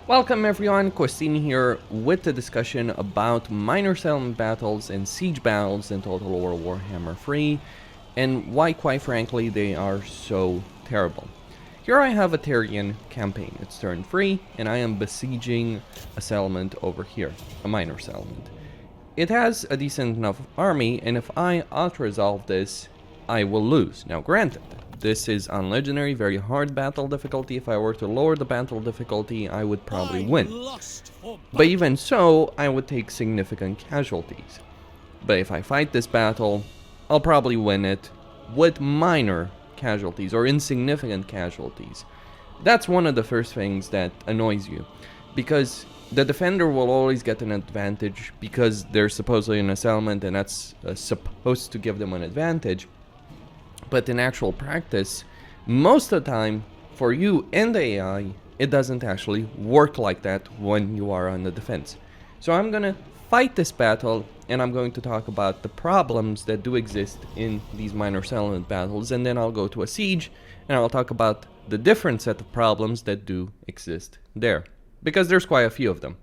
Welcome everyone, Costin here with the discussion about minor settlement battles and siege battles in Total War Warhammer 3 and why, quite frankly, they are so terrible. Here I have a Tyrian campaign. It's turn 3 and I am besieging a settlement over here, a minor settlement. It has a decent enough army, and if I auto-resolve this, I will lose. Now granted, this is on legendary, very hard battle difficulty. If I were to lower the battle difficulty, I would probably win. But even so, I would take significant casualties. But if I fight this battle, I'll probably win it with minor casualties or insignificant casualties. That's one of the first things that annoys you, because the defender will always get an advantage because they're supposedly in a settlement, and that's supposed to give them an advantage. But in actual practice, most of the time, for you and the AI, it doesn't actually work like that when you are on the defense. So I'm gonna fight this battle, and I'm going to talk about the problems that do exist in these minor settlement battles, and then I'll go to a siege, and I'll talk about the different set of problems that do exist there, because there's quite a few of them.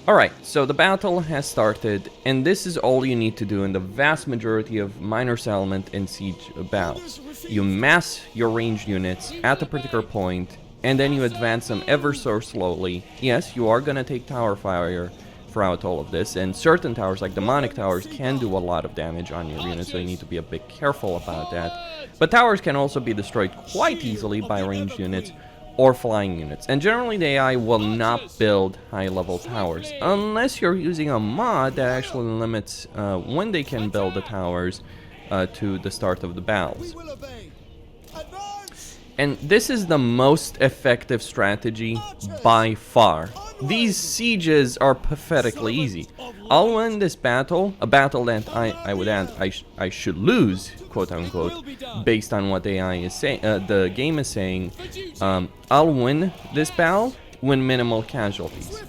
Alright, so the battle has started, and this is all you need to do in the vast majority of minor settlement and siege battles. You mass your ranged units at a particular point, and then you advance them ever so slowly. Yes, you are gonna take tower fire throughout all of this, and certain towers, like demonic towers, can do a lot of damage on your units, so you need to be a bit careful about that. But towers can also be destroyed quite easily by ranged units or flying units, and generally the AI will not build high-level towers unless you're using a mod that actually limits when they can build the towers to the start of the battles. And this is the most effective strategy by far. These sieges are pathetically easy. I'll win this battle, a battle that I would add I should lose, quote unquote, based on what the AI is saying, the game is saying. I'll win this battle with minimal casualties.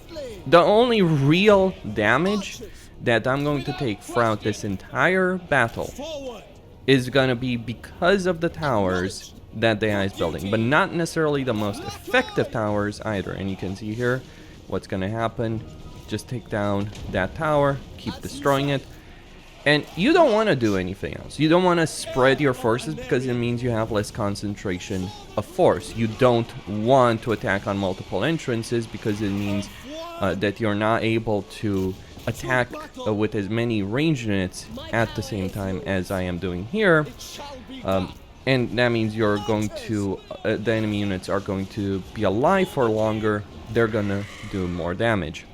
The only real damage that I'm going to take throughout this entire battle is gonna be because of the towers that the AI is building, but not necessarily the most effective towers either. And you can see here what's gonna happen. Just take down that tower, keep destroying it, and you don't want to do anything else. You don't want to spread your forces because it means you have less concentration of force. You don't want to attack on multiple entrances because it means that you're not able to attack with as many ranged units at the same time as I am doing here. And that means you're going to, the enemy units are going to be alive for longer. They're gonna do more damage.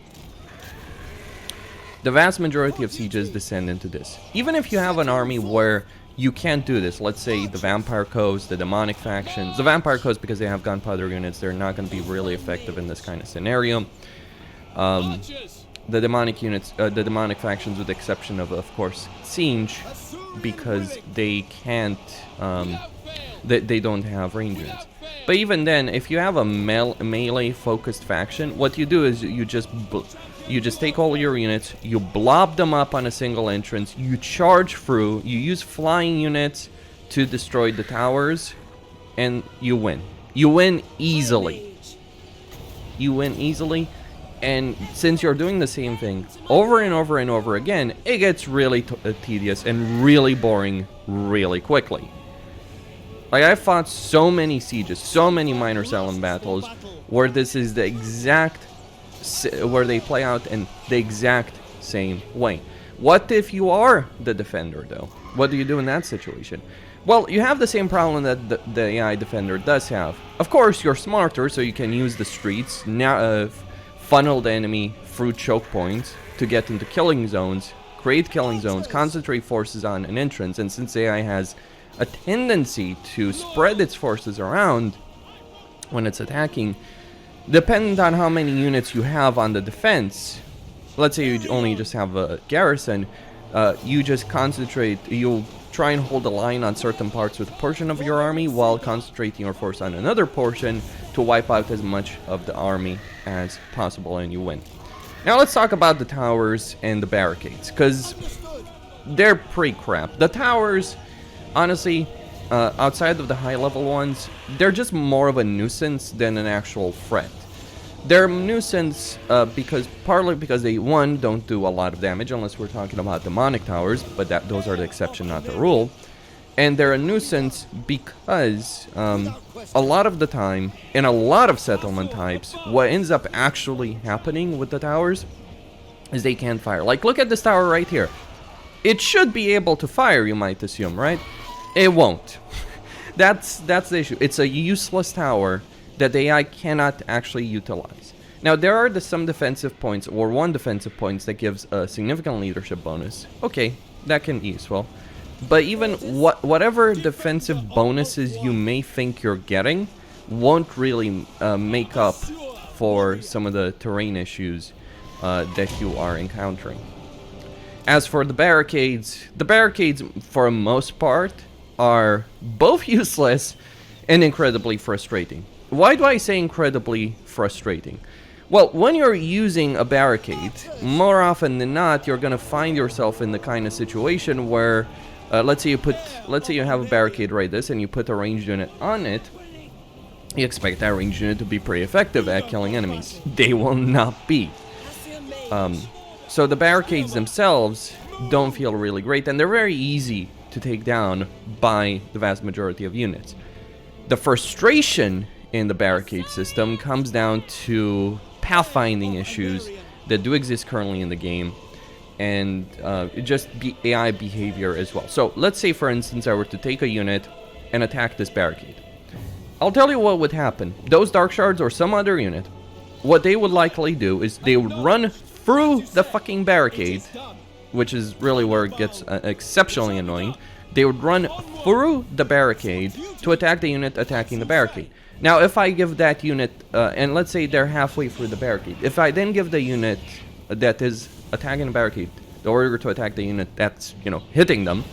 The vast majority of sieges descend into this. Even if you have an army where you can't do this, let's say the Vampire Coast, the Demonic factions. The Vampire Coast, because they have gunpowder units, they're not going to be really effective in this kind of scenario. The Demonic units, the Demonic factions, with the exception of course, Siege, because they can't, they don't have range units. But even then, if you have a melee-focused faction, what you do is you just take all your units, you blob them up on a single entrance, you charge through, you use flying units to destroy the towers, and you win. You win easily. You win easily, and since you're doing the same thing over and over and over again, it gets really tedious and really boring really quickly. Like, I fought so many sieges, so many minor settlement battles, where this is the exact, where they play out in the exact same way. What if you are the defender, though? What do you do in that situation? Well, you have the same problem that the AI defender does have. Of course, you're smarter, so you can use the streets, funnel the enemy through choke points to get into killing zones, create killing zones, concentrate forces on an entrance, and since AI has a tendency to spread its forces around when it's attacking, depending on how many units you have on the defense, let's say you only just have a garrison, you just concentrate, you'll try and hold a line on certain parts with a portion of your army while concentrating your force on another portion to wipe out as much of the army as possible, and you win. Now let's talk about the towers and the barricades, because they're pretty crap. The towers, honestly, outside of the high level ones, they're just more of a nuisance than an actual threat. They're a nuisance partly because they, one, don't do a lot of damage unless we're talking about demonic towers, but those are the exception, not the rule. And they're a nuisance because a lot of the time, in a lot of settlement types, what ends up actually happening with the towers is they can't fire. Like, look at this tower right here. It should be able to fire, you might assume, right? It won't. That's the issue. It's a useless tower that the AI cannot actually utilize. Now, there are some defensive points, or one defensive points that gives a significant leadership bonus. Okay, that can be useful. But even whatever defensive bonuses you may think you're getting won't really make up for some of the terrain issues that you are encountering. As for the barricades, for the most part are both useless and incredibly frustrating. Why do I say incredibly frustrating? Well, when you're using a barricade, more often than not, you're going to find yourself in the kind of situation where, let's say you have a barricade right this, and you put a ranged unit on it. You expect that ranged unit to be pretty effective at killing enemies. They will not be. So the barricades themselves don't feel really great, and they're very easy to take down by the vast majority of units. The frustration in the barricade system comes down to pathfinding issues that do exist currently in the game, and just AI behavior as well. So let's say, for instance, I were to take a unit and attack this barricade. I'll tell you what would happen. Those Dark Shards or some other unit, what they would likely do is they would run through the fucking barricade, which is really where it gets exceptionally annoying. They would run through the barricade to attack the unit attacking the barricade. Now, if I give that unit, and let's say they're halfway through the barricade, if I then give the unit that is attacking the barricade the order to attack the unit that's, hitting them,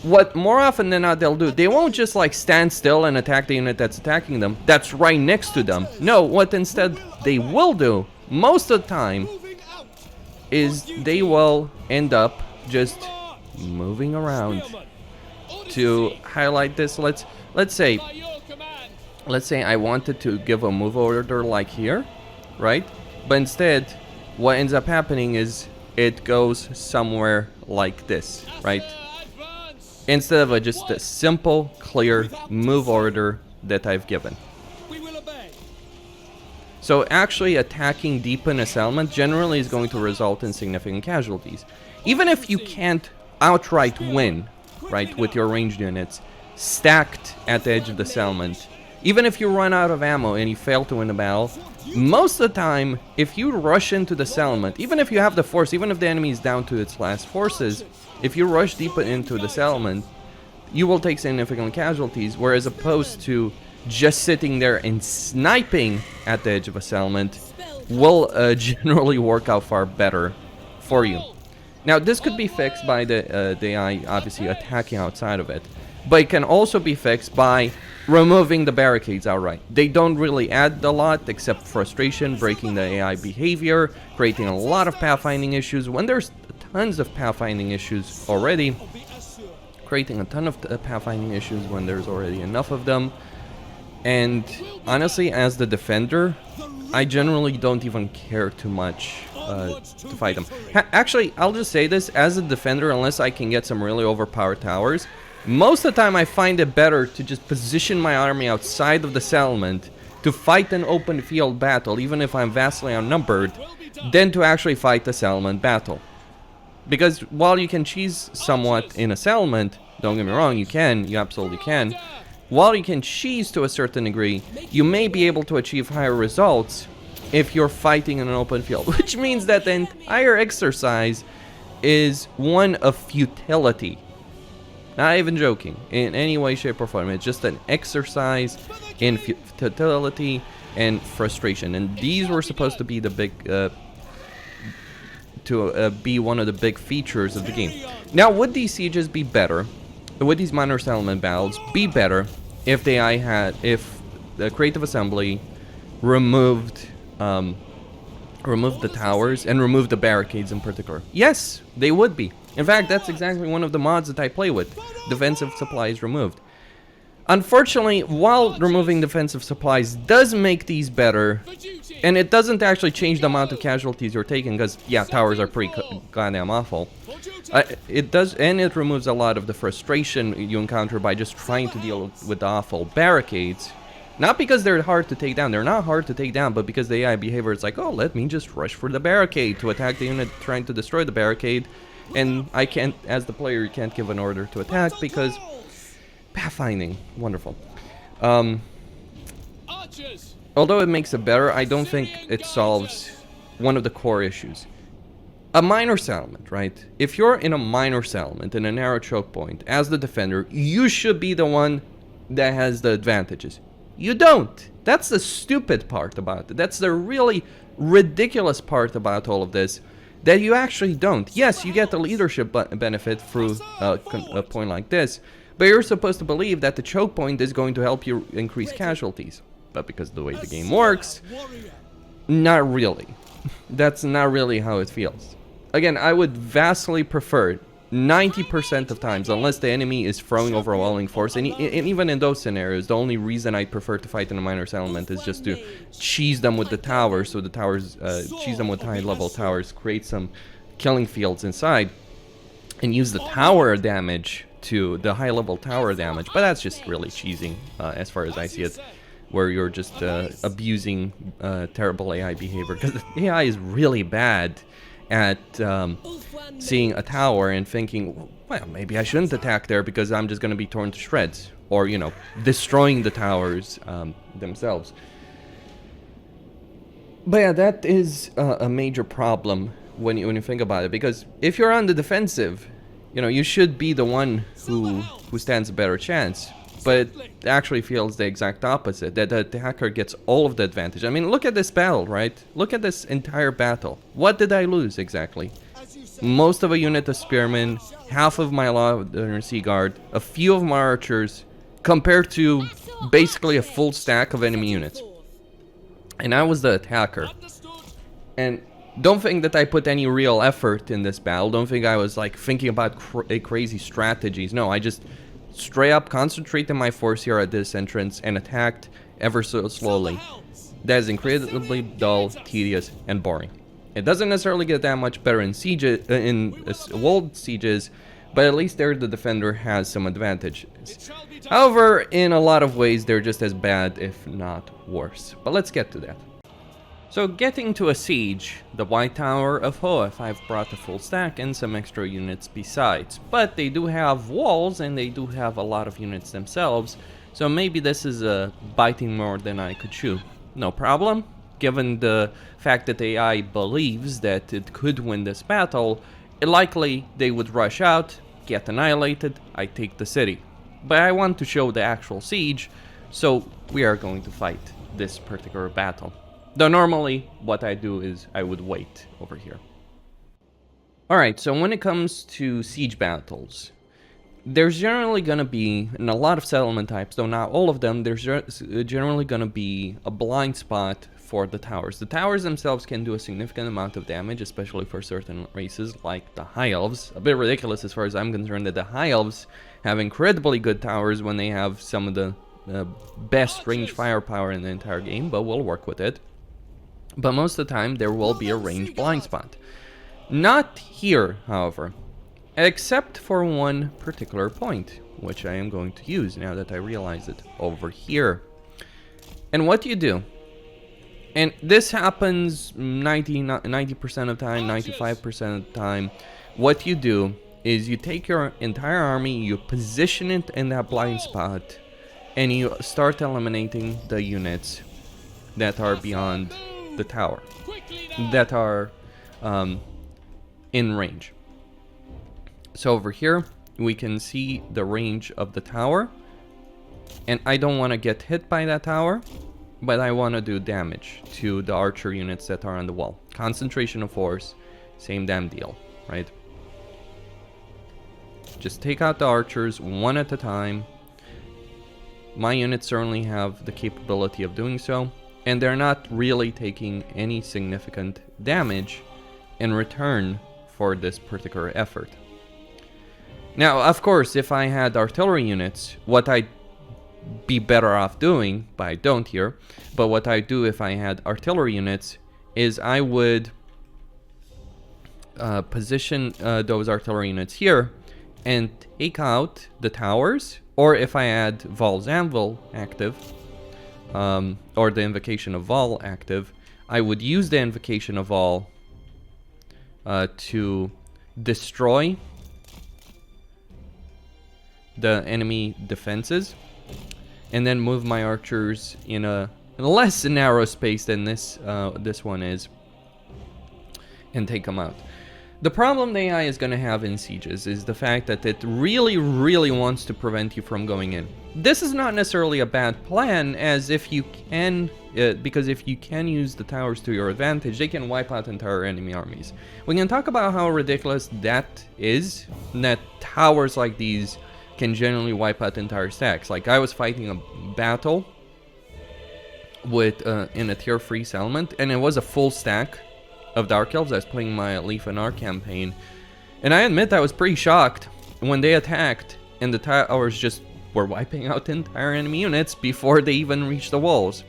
what more often than not they'll do, they won't just like stand still and attack the unit that's attacking them, that's right next to them. No, what instead they will do, most of the time, is they will end up just moving around. To highlight this, let's say I wanted to give a move order like here, right? But instead, what ends up happening is it goes somewhere like this, right? Instead of just a simple, clear move order that I've given. So actually attacking deep in a settlement generally is going to result in significant casualties. Even if you can't outright win, right, with your ranged units stacked at the edge of the settlement, even if you run out of ammo and you fail to win the battle, most of the time, if you rush into the settlement, even if you have the force, even if the enemy is down to its last forces, if you rush deep into the settlement, you will take significant casualties, whereas opposed to just sitting there and sniping at the edge of a settlement will generally work out far better for you. Now, this could be fixed by the AI obviously attacking outside of it, but it can also be fixed by removing the barricades outright. They don't really add a lot except frustration, breaking the AI behavior, creating a lot of pathfinding issues when there's tons of pathfinding issues already, creating a ton of pathfinding issues when there's already enough of them. And honestly, as the defender, I generally don't even care too much to fight them. Actually, I'll just say this, as a defender, unless I can get some really overpowered towers, most of the time I find it better to just position my army outside of the settlement to fight an open field battle, even if I'm vastly outnumbered, than to actually fight the settlement battle. Because while you can cheese somewhat in a settlement, don't get me wrong, you absolutely can. While you can cheese to a certain degree, you may be able to achieve higher results if you're fighting in an open field, which means that the entire exercise is one of futility. Not even joking, in any way, shape, or form. It's just an exercise in futility and frustration. And these were supposed to be the big, be one of the big features of the game. Now, would these sieges be better? Would these minor settlement battles be better if if the Creative Assembly removed the towers and removed the barricades in particular? Yes, they would be. In fact, that's exactly one of the mods that I play with. Defensive supplies removed. Unfortunately, while removing defensive supplies does make these better, And it doesn't actually change the amount of casualties you're taking, because, yeah, towers are pretty goddamn awful. It does, and it removes a lot of the frustration you encounter by just trying to deal with the awful barricades. Not because they're hard to take down, they're not hard to take down, but because the AI behavior is like, oh, let me just rush for the barricade to attack the unit trying to destroy the barricade. And I can't, as the player, you can't give an order to attack because pathfinding, wonderful. Although it makes it better, I don't think it solves one of the core issues. A minor settlement, right? If you're in a minor settlement, in a narrow choke point, as the defender, you should be the one that has the advantages. You don't. That's the stupid part about it. That's the really ridiculous part about all of this, that you actually don't. Yes, you get the leadership benefit through a point like this, but you're supposed to believe that the choke point is going to help you increase casualties. But because of the way the game works, not really. That's not really how it feels. Again, I would vastly prefer 90% of times, unless the enemy is throwing overwhelming force, and even in those scenarios, the only reason I prefer to fight in a minor settlement is just to cheese them with the towers, so the towers, cheese them with high-level towers, create some killing fields inside, and use the tower damage to the high-level tower damage. But that's just really cheesing, as far as I see it, where you're just abusing terrible AI behavior, because the AI is really bad at seeing a tower and thinking, well, maybe I shouldn't attack there because I'm just going to be torn to shreds, or, you know, destroying the towers themselves. But yeah, that is a major problem when you think about it, because if you're on the defensive, you know, you should be the one who stands a better chance. But it actually feels the exact opposite, that the attacker gets all of the advantage. I mean, look at this battle, right? Look at this entire battle. What did I lose exactly? Most of a unit of spearmen, half of my Sea Guard, a few of my archers, compared to basically a full stack of enemy units. And I was the attacker. And don't think that I put any real effort in this battle. Don't think I was like thinking about crazy strategies. No, I just straight up concentrated my force here at this entrance and attacked ever so slowly. That is incredibly dull, tedious, and boring. It doesn't necessarily get that much better in sieges, walled sieges, but at least there the defender has some advantages. However, in a lot of ways they're just as bad, if not worse. But let's get to that. So getting to a siege, the White Tower of Hoeth, I've brought a full stack and some extra units besides. But they do have walls and they do have a lot of units themselves, so maybe this is biting more than I could chew. No problem, given the fact that AI believes that it could win this battle, likely they would rush out, get annihilated, I take the city. But I want to show the actual siege, so we are going to fight this particular battle. Though normally, what I do is I would wait over here. Alright, so when it comes to siege battles, there's generally going to be, in a lot of settlement types, though not all of them, there's generally going to be a blind spot for the towers. The towers themselves can do a significant amount of damage, especially for certain races like the High Elves. A bit ridiculous as far as I'm concerned that the High Elves have incredibly good towers when they have some of the best range firepower in the entire game, but we'll work with it. But most of the time, there will be a range blind spot. Not here, however, except for one particular point, which I am going to use now that I realize it, over here. And what you do, and this happens 90% of the time, 95% of the time, what you do is you take your entire army, you position it in that blind spot, and you start eliminating the units that are beyond the tower, that are in range. So over here we can see the range of the tower, and I don't want to get hit by that tower, but I want to do damage to the archer units that are on the wall. Concentration of force, same damn deal, right? Just take out the archers one at a time. My units certainly have the capability of doing so, and they're not really taking any significant damage in return for this particular effort. Now, of course, if I had artillery units, what I be better off doing, but I don't here. But what I do if I had artillery units is I would position those artillery units here and take out the towers, or if I had Val's Anvil active, or the Invocation of Val active, I would use the Invocation of Val to destroy the enemy defenses, and then move my archers in a less narrow space than this one is, and take them out. The problem the AI is going to have in sieges is the fact that it really, really wants to prevent you from going in. This is not necessarily a bad plan, as if you can, because if you can use the towers to your advantage, they can wipe out entire enemy armies. We can talk about how ridiculous that is, that towers like these can generally wipe out entire stacks. Like, I was fighting a battle with in a tier 3 settlement, and it was a full stack of Dark Elves. I was playing my Leaf and Arc campaign, and I admit I was pretty shocked when they attacked and the towers just were wiping out entire enemy units before they even reached the walls.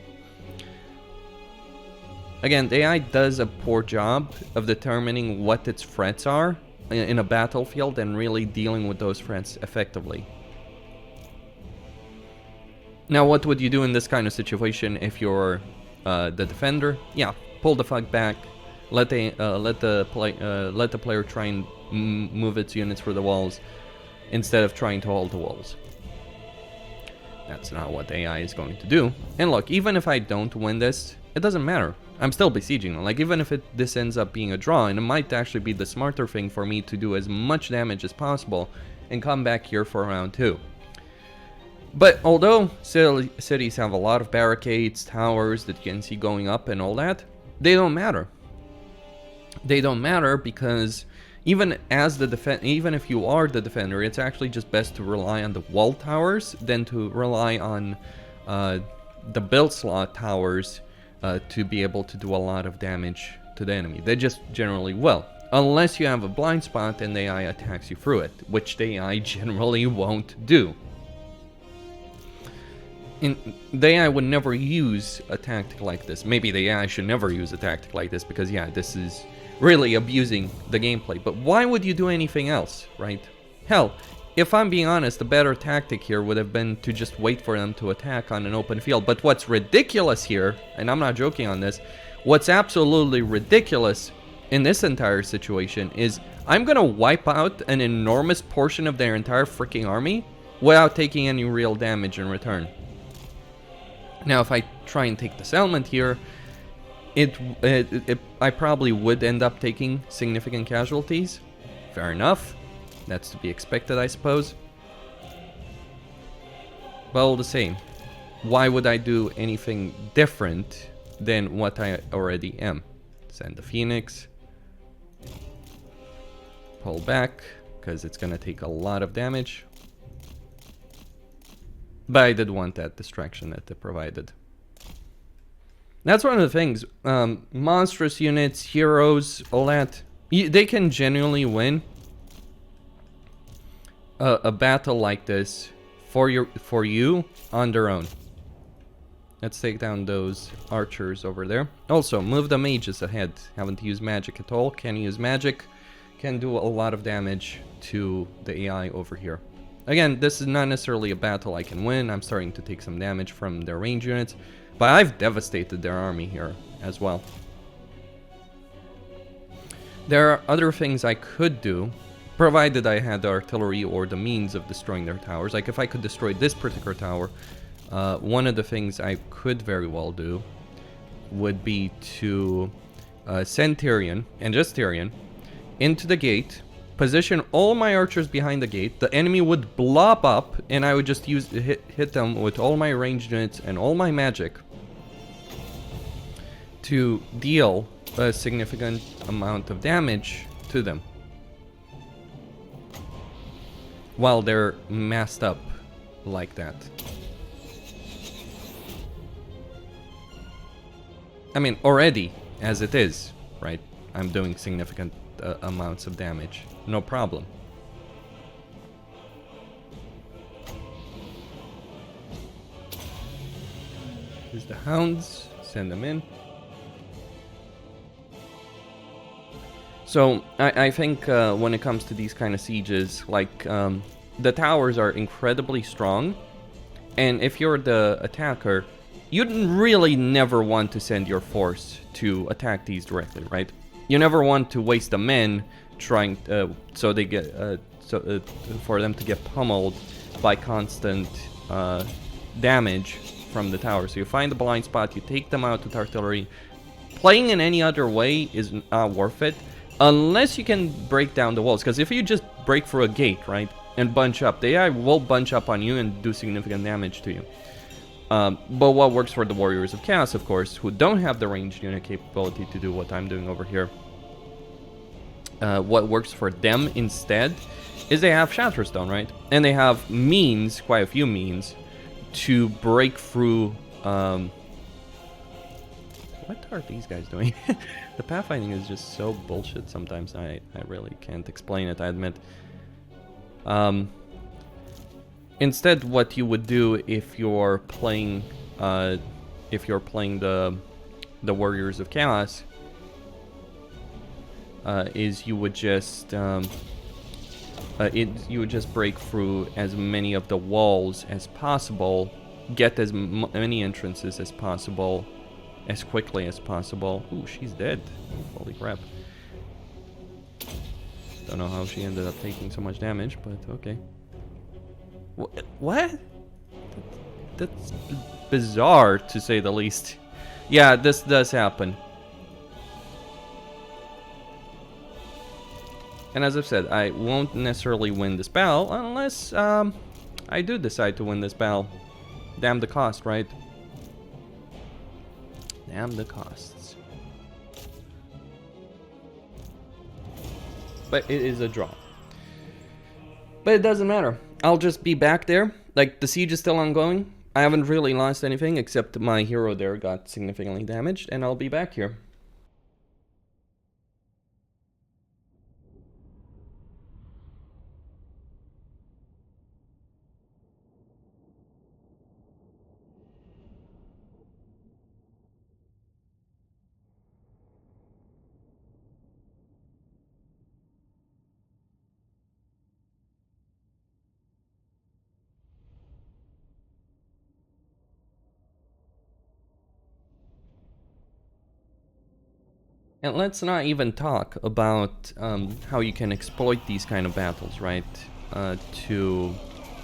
Again, the AI does a poor job of determining what its threats are in a battlefield and really dealing with those threats effectively. Now, what would you do in this kind of situation if you're the defender? Yeah, pull the fuck back. Let the player try and move its units for the walls instead of trying to hold the walls. That's not what the AI is going to do. And look, even if I don't win this, it doesn't matter. I'm still besieging them. Like, even if this ends up being a draw, and it might actually be the smarter thing for me to do as much damage as possible and come back here for round 2. But although cities have a lot of barricades, towers that you can see going up and all that, they don't matter. They don't matter because even if you are the defender, it's actually just best to rely on the wall towers than to rely on the build slot towers to be able to do a lot of damage to the enemy. They just generally will, unless you have a blind spot and the AI attacks you through it, which the AI generally won't do. The AI would never use a tactic like this. Maybe the AI should never use a tactic like this because, yeah, this is really abusing the gameplay. But why would you do anything else, right? Hell, if I'm being honest, the better tactic here would have been to just wait for them to attack on an open field. But what's ridiculous here, and I'm not joking on this, what's absolutely ridiculous in this entire situation is I'm gonna wipe out an enormous portion of their entire freaking army without taking any real damage in return. Now, if I try and take the settlement here, I probably would end up taking significant casualties. Fair enough. That's to be expected, I suppose. But all the same, why would I do anything different than what I already am? Send the Phoenix. Pull back, because it's going to take a lot of damage. But I did want that distraction that they provided. That's one of the things. Monstrous units, heroes, all that. They can genuinely win a battle like this for you on their own. Let's take down those archers over there. Also, move the mages ahead. Haven't used magic at all. Can use magic. Can do a lot of damage to the AI over here. Again, this is not necessarily a battle I can win. I'm starting to take some damage from their range units. But I've devastated their army here as well. There are other things I could do, provided I had the artillery or the means of destroying their towers. Like if I could destroy this particular tower, one of the things I could very well do would be to send Tyrion, and just Tyrion, into the gate, position all my archers behind the gate, the enemy would blob up, and I would just hit them with all my ranged units and all my magic to deal a significant amount of damage to them while they're massed up like that. I mean, already, as it is, right, I'm doing significant amounts of damage. No problem. Here's the hounds. Send them in. So, I think when it comes to these kind of sieges, like, the towers are incredibly strong. And if you're the attacker, you'd really never want to send your force to attack these directly, right? You never want to waste the men trying so they get for them to get pummeled by constant damage from the tower. So you find the blind spot, you take them out with artillery. Playing in any other way is not worth it unless you can break down the walls. Because if you just break through a gate, right, and bunch up, they will bunch up on you and do significant damage to you. But what works for the Warriors of Chaos, of course, who don't have the ranged unit capability to do what I'm doing over here, what works for them instead is they have Shatterstone, right? And they have means, quite a few means, to break through... what are these guys doing? The pathfinding is just so bullshit sometimes. I really can't explain it, I admit. Instead, what you would do if you're playing the Warriors of Chaos is you would just break through as many of the walls as possible, get as many entrances as possible, as quickly as possible. Ooh, she's dead. Holy crap. Don't know how she ended up taking so much damage, but okay. What? That's bizarre, to say the least. Yeah, this does happen. And as I've said, I won't necessarily win this battle unless I do decide to win this battle. Damn the cost, right? Damn the costs. But it is a draw. But it doesn't matter. I'll just be back there. Like, the siege is still ongoing. I haven't really lost anything except my hero there got significantly damaged, and I'll be back here. And let's not even talk about how you can exploit these kind of battles, right? To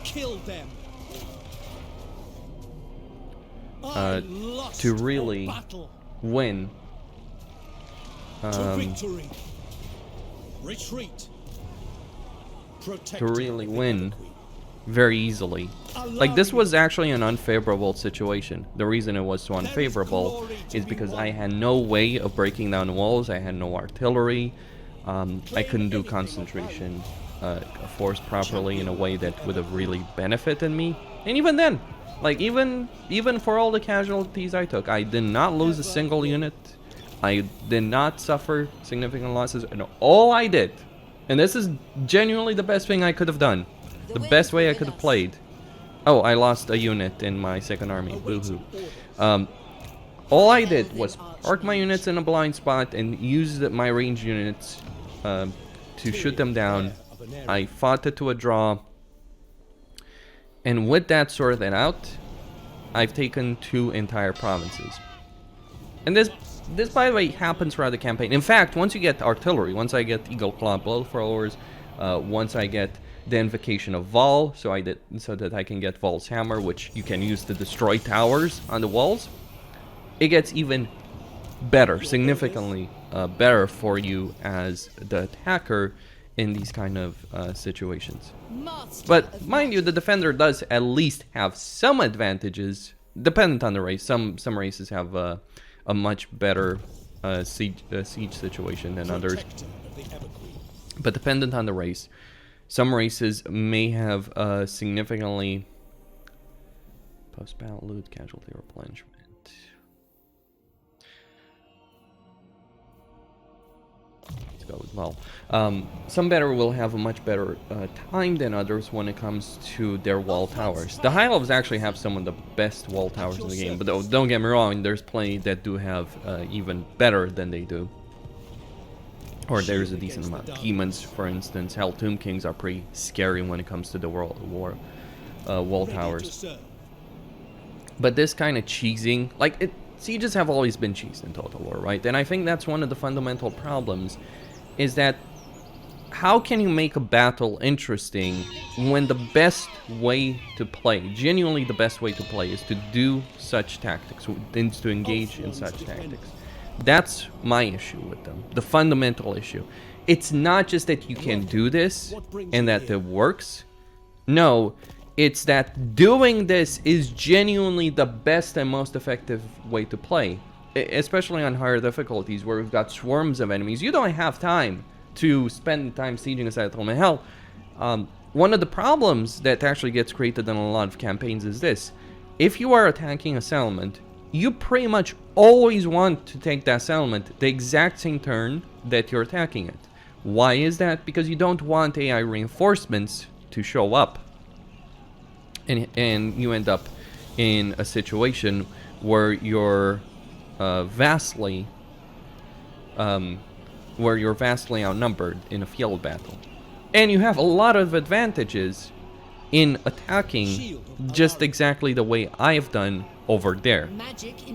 kill them. To really win. Victory. Retreat. To really win very easily. Like, this was actually an unfavorable situation. The reason it was so unfavorable is because I had no way of breaking down walls. I had no artillery. I couldn't do concentration force properly in a way that would have really benefited me. And even then, like, even for all the casualties I took, I did not lose a single unit. I did not suffer significant losses. And all I did, and this is genuinely the best thing I could have done, the best way I could have played. Oh, I lost a unit in my second army. Boo-hoo. All I did was park my units in a blind spot and use my range units to shoot them down. I fought it to a draw. And with that sorted out, I've taken 2 entire provinces. And this, by the way, happens throughout the campaign. In fact, once you get artillery, once I get Eagle Claw Blow Throwers, once I get the Invocation of Vol, so that I can get Vol's Hammer, which you can use to destroy towers on the walls, it gets even better, significantly better for you as the attacker in these kind of situations. But mind you, the defender does at least have some advantages, dependent on the race. Some races have a much better siege situation than others, but dependent on the race. Some races may have significantly post-battle loot, casualty replenishment. go as well. Some better will have a much better time than others when it comes to their wall towers. The High Elves actually have some of the best wall towers in the game, but don't get me wrong, there's plenty that do have even better than they do. Or there's a decent amount. Demons, for instance, Hell Tomb Kings are pretty scary when it comes to the wall towers. But this kind of cheesing, like, sieges have always been cheesed in Total War, right? And I think that's one of the fundamental problems, is that how can you make a battle interesting when the best way to play, genuinely the best way to play, is to do such tactics, is to engage in such tactics? That's my issue with them, the fundamental issue. It's not just that you can do this and that it works. No, it's that doing this is genuinely the best and most effective way to play. Especially on higher difficulties where we've got swarms of enemies. You don't have time to spend time sieging a settlement. Hell, one of the problems that actually gets created in a lot of campaigns is this. If you are attacking a settlement, you pretty much always want to take that settlement the exact same turn that you're attacking it. Why is that? Because you don't want AI reinforcements to show up. And you end up in a situation where you're vastly outnumbered in a field battle. And you have a lot of advantages in attacking just exactly the way I've done over there.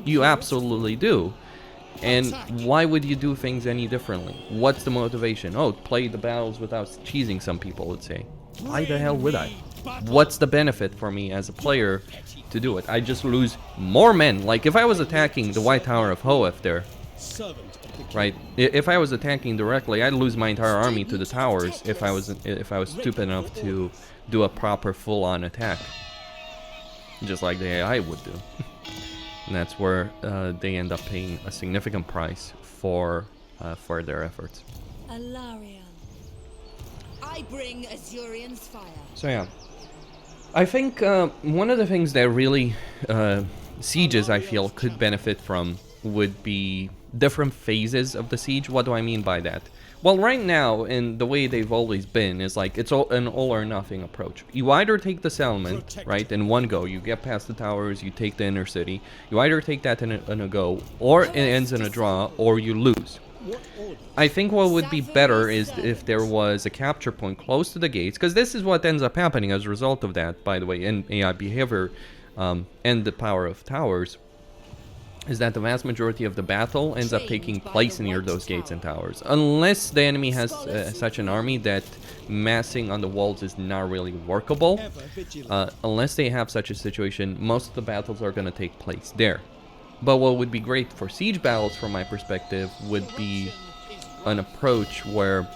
You absolutely do. And why would you do things any differently? What's the motivation? Oh, play the battles without cheesing, some people would say. Why the hell would I? What's the benefit for me as a player to do it? I just lose more men. Like, if I was attacking the White Tower of Hoeth there, right? If I was attacking directly, I'd lose my entire army to the towers if I was stupid enough to do a proper full-on attack, just like the AI would do. And that's where they end up paying a significant price for their efforts. Alarian. I bring Azurian's fire. So yeah, I think one of the things that really sieges, I feel, could benefit from would be different phases of the siege. What do I mean by that? Well, right now, and the way they've always been, is like it's an all or nothing approach. You either take the settlement, right, in one go, you get past the towers, you take the inner city. You either take that in a go, or it ends in a draw, or you lose. I think what would be better is if there was a capture point close to the gates, because this is what ends up happening as a result of that, by the way, in AI behavior and the power of towers, is that the vast majority of the battle ends up taking place near those gates and towers. Unless the enemy has such an army that massing on the walls is not really workable, unless they have such a situation, most of the battles are going to take place there. But what would be great for siege battles, from my perspective, would be an approach where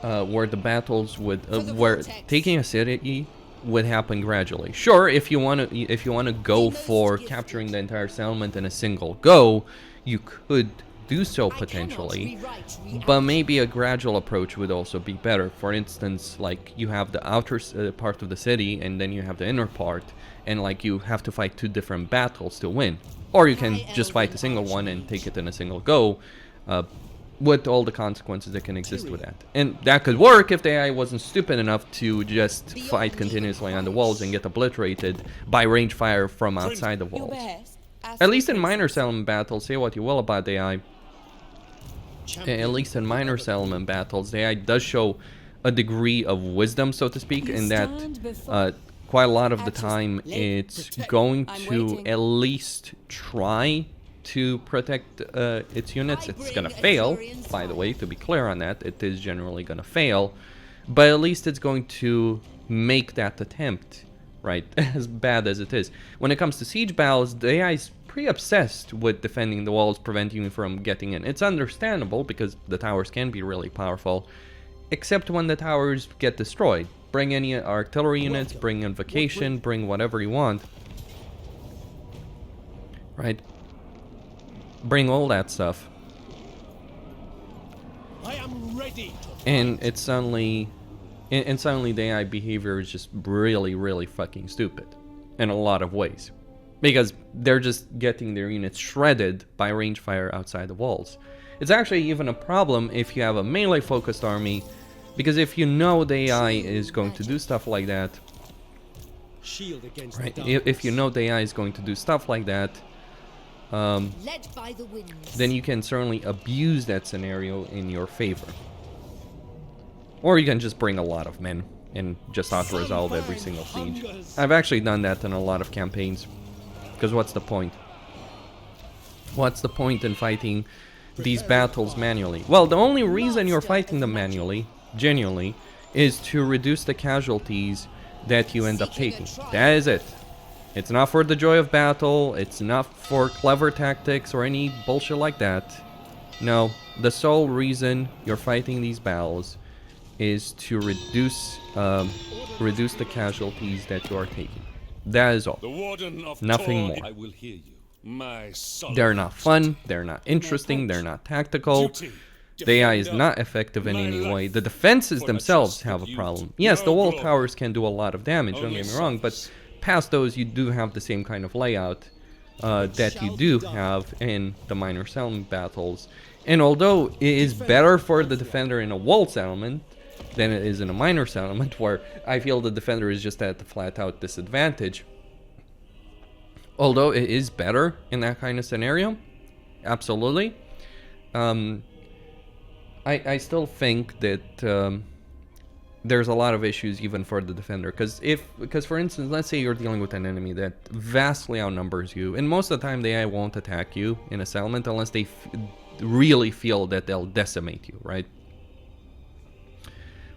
the battles would, where taking a city would happen gradually. Sure, if you want to go for capturing the entire settlement in a single go, you could do so potentially, but maybe a gradual approach would also be better. For instance, like you have the outer part of the city, and then you have the inner part, and like you have to fight two different battles to win. Or you can just fight a single one and take it in a single go, with all the consequences that can exist with that. And that could work if the AI wasn't stupid enough to just fight continuously on the walls and get obliterated by range fire from outside the walls. At least in minor settlement battles, say what you will about the AI, at least in minor settlement battles, the AI does show a degree of wisdom, so to speak, in that quite a lot of the time it's going to at least try to protect its units. It's gonna fail, by the way, to be clear on that. It is generally gonna fail, but at least it's going to make that attempt, right? As bad as it is. When it comes to siege battles, the AI is pretty obsessed with defending the walls, preventing you from getting in. It's understandable because the towers can be really powerful, except when the towers get destroyed. Bring any artillery units, bring invocation, bring whatever you want, right? Bring all that stuff, I am ready. and it's suddenly the AI behavior is just really fucking stupid in a lot of ways, because they're just getting their units shredded by range fire outside the walls. It's actually even a problem if you have a melee focused army, because if you know the AI is going to do stuff like that, Shield against right? the If you know the AI is going to do stuff like that, Led by the winds. then you can certainly abuse that scenario in your favor. Or you can just bring a lot of men and just auto-resolve every single siege. I've actually done that in a lot of campaigns. Because what's the point? What's the point in fighting these battles manually? Well, the only reason you're fighting them manually, genuinely, is to reduce the casualties that you end up taking. That is it. It's not for the joy of battle, it's not for clever tactics or any bullshit like that. No, the sole reason you're fighting these battles is to reduce the casualties that you are taking. That is all. The Warden of Nothing Tor, more. I will hear you. My son. They're not fun, they're not interesting, they're not tactical. The AI is not effective in any way. The defenses themselves have a problem. Yes, the wall towers can do a lot of damage, don't get me wrong, but past those you do have the same kind of layout that you do have in the minor settlement battles. And although it is better for the defender in a wall settlement than it is in a minor settlement, where I feel the defender is just at the flat out disadvantage, although it is better in that kind of scenario, absolutely, I still think that there's a lot of issues even for the defender, because for instance, let's say you're dealing with an enemy that vastly outnumbers you, and most of the time the AI won't attack you in a settlement unless they really feel that they'll decimate you, right?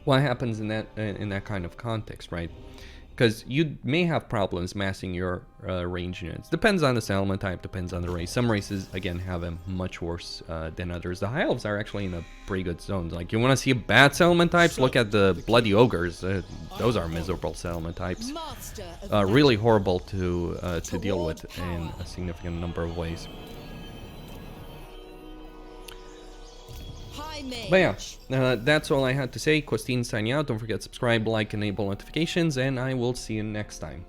What happens in that kind of context, right? Because you may have problems massing your range units. Depends on the settlement type, depends on the race. Some races, again, have them much worse than others. The High Elves are actually in a pretty good zone. Like, you want to see bad settlement types? Look at the Bloody Ogres. Those are miserable settlement types. Really horrible to deal with in a significant number of ways. But yeah, that's all I had to say. Costin signing out. Don't forget to subscribe, like, enable notifications, and I will see you next time.